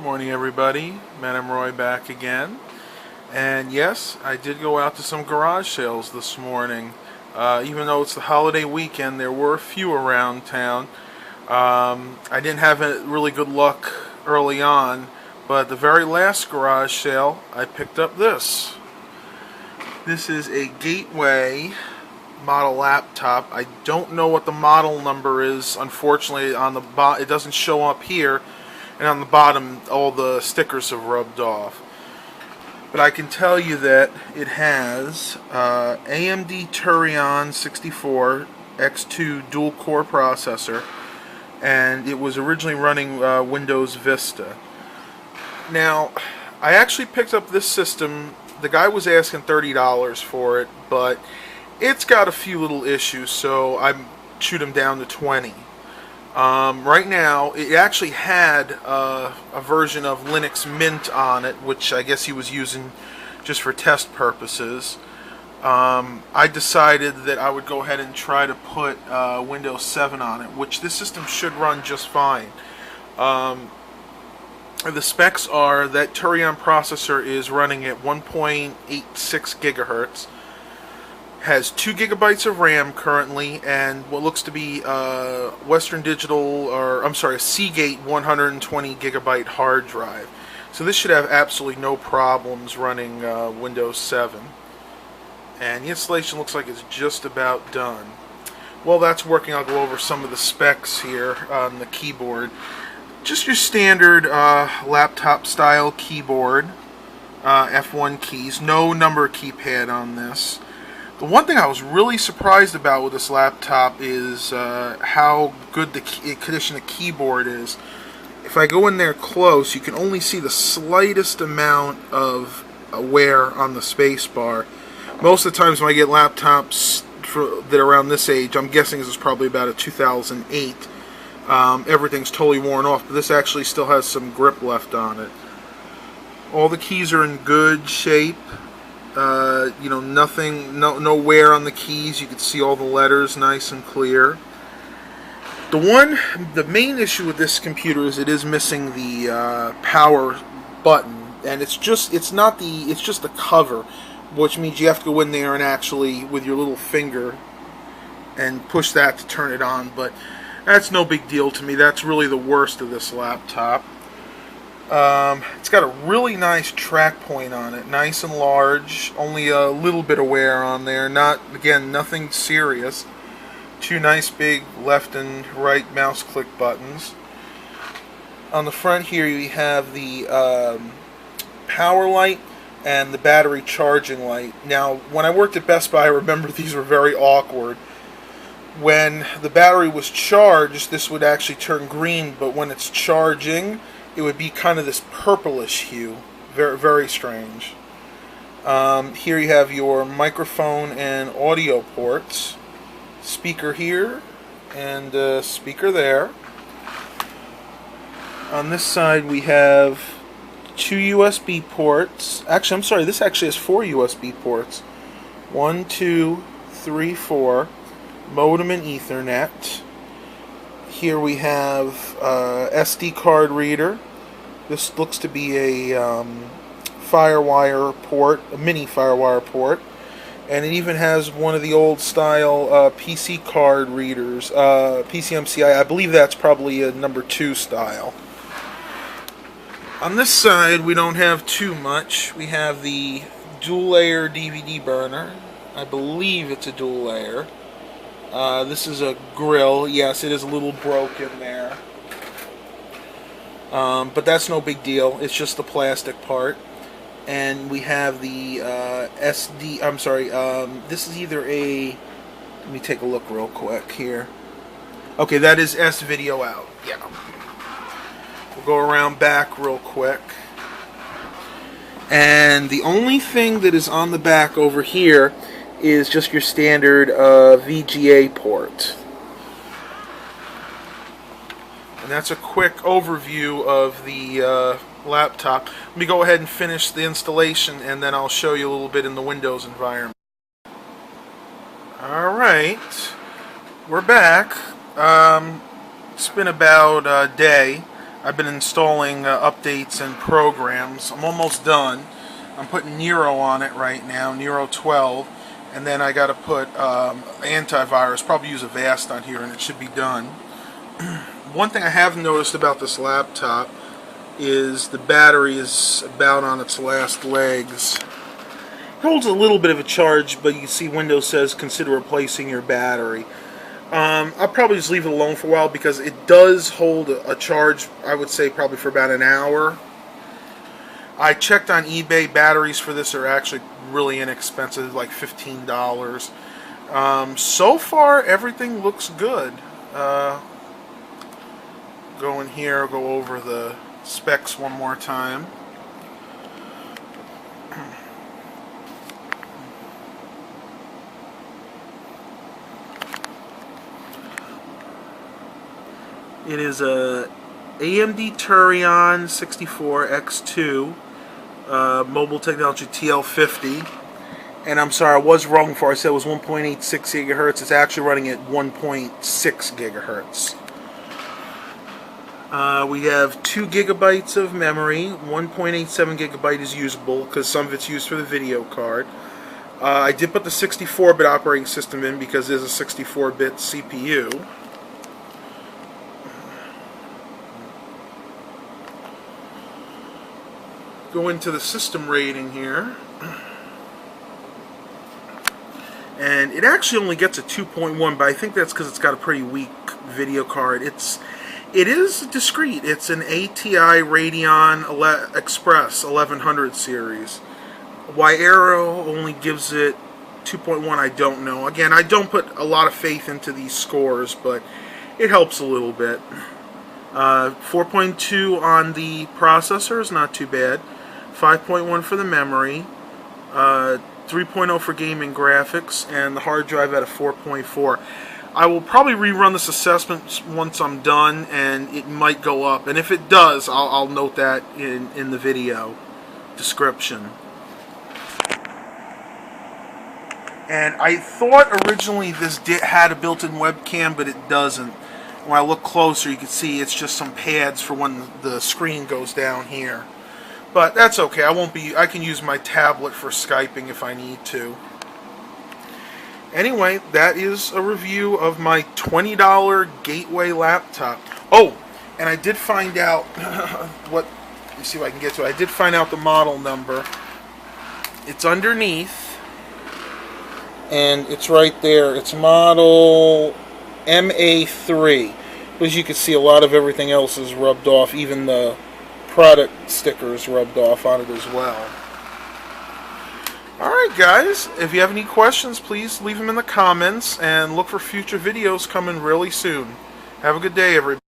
Morning, everybody. Madam Roy back again. And yes, I did go out to some garage sales this morning. Even though it's the holiday weekend, there were a few around town. I didn't have really good luck early on, but the very last garage sale, I picked up this. This is a Gateway model laptop. I don't know what the model number is. Unfortunately, on the it doesn't show up here. And on the bottom, all the stickers have rubbed off. But I can tell you that it has AMD Turion 64 X2 dual-core processor, and it was originally running Windows Vista. Now, I actually picked up this system. The guy was asking $30 for it, but it's got a few little issues, so I shoot him down to $20. Right now, it actually had a version of Linux Mint on it, which I guess he was using just for test purposes. I decided that I would go ahead and try to put Windows 7 on it, which this system should run just fine. The specs are that Turion processor is running at 1.86 gigahertz. Has 2 gigabytes of RAM currently, and what looks to be Western Digital, or I'm sorry, a Seagate 120 gigabyte hard drive. So this should have absolutely no problems running Windows 7. And the installation looks like it's just about done. While that's working, I'll go over some of the specs here on the keyboard. Just your standard laptop style keyboard, F1 keys, no number keypad on this. The one thing I was really surprised about with this laptop is how good the condition the keyboard is. If I go in there close, you can only see the slightest amount of wear on the space bar. Most of the times when I get laptops that are around this age, I'm guessing this is probably about a 2008, everything's totally worn off, but this actually still has some grip left on it. All the keys are in good shape. Nothing, no wear on the keys. You can see all the letters nice and clear. The main issue with this computer is it is missing the power button, and it's just the cover, which means you have to go in there and actually with your little finger and push that to turn it on. But that's no big deal to me. That's really the worst of this laptop. It's got a really nice track point on it, nice and large, only a little bit of wear on there, nothing serious. 2 nice big left and right mouse click buttons. On the front here you have the power light and the battery charging light. Now, when I worked at Best Buy, I remember these were very awkward. When the battery was charged, this would actually turn green, but when it's charging, it would be kind of this purplish hue. Very, very strange. Here you have your microphone and audio ports. Speaker here and speaker there. On this side we have 2 USB ports. Actually, I'm sorry, this actually has 4 USB ports. 1, 2, 3, 4. Modem and Ethernet. Here we have SD card reader. This looks to be a FireWire port, a mini FireWire port, and it even has one of the old style PC card readers, PCMCI. I believe that's probably a number 2 style. On this side, we don't have too much. We have the dual layer DVD burner. I believe it's a dual layer. This is a grill. Yes, it is a little broken there. But that's no big deal. It's just the plastic part. And we have the this is either a... Let me take a look real quick here. Okay, that is S-Video out. Yeah. We'll go around back real quick. And the only thing that is on the back over here is just your standard VGA port. And that's a quick overview of the laptop. Let me go ahead and finish the installation, and then I'll show you a little bit in the Windows environment. Alright, we're back. It's been about a day. I've been installing updates and programs. I'm almost done. I'm putting Nero on it right now, Nero 12, and then I got to put antivirus, probably use Avast on here, and it should be done. One thing I have noticed about this laptop is the battery is about on its last legs. It holds a little bit of a charge, but you can see Windows says consider replacing your battery. I'll probably just leave it alone for a while because it does hold a charge, I would say probably for about an hour. I checked on eBay. Batteries for this are actually really inexpensive, like $15. So far, everything looks good. Go in here, go over the specs one more time. It is a AMD Turion 64X2 mobile technology TL50, and I'm sorry, I was wrong before I said it was 1.86 gigahertz. It's actually running at 1.6 gigahertz. We have 2 gigabytes of memory. 1.87 gigabyte is usable because some of it's used for the video card. I did put the 64-bit operating system in because it is a 64-bit CPU. Go into the system rating here, and it actually only gets a 2.1, but I think that's because it's got a pretty weak video card. It is discrete. It's an ATI Radeon Express 1100 series. Why Aero only gives it 2.1, I don't know. Again, I don't put a lot of faith into these scores, but it helps a little bit. 4.2 on the processor is not too bad. 5.1 for the memory, 3.0 for gaming graphics, and the hard drive at a 4.4. I will probably rerun this assessment once I'm done, and it might go up. And if it does, I'll note that in the video description. And I thought originally this had a built-in webcam, but it doesn't. When I look closer, you can see it's just some pads for when the screen goes down here. But that's okay. I can use my tablet for Skyping if I need to. Anyway, that is a review of my $20 Gateway laptop. Oh, and I did find out let me see if I can get to it. I did find out the model number. It's underneath, and it's right there. It's model MA3. As you can see, a lot of everything else is rubbed off, even the product stickers rubbed off on it as well. Alright guys, if you have any questions, please leave them in the comments, and look for future videos coming really soon. Have a good day, everybody.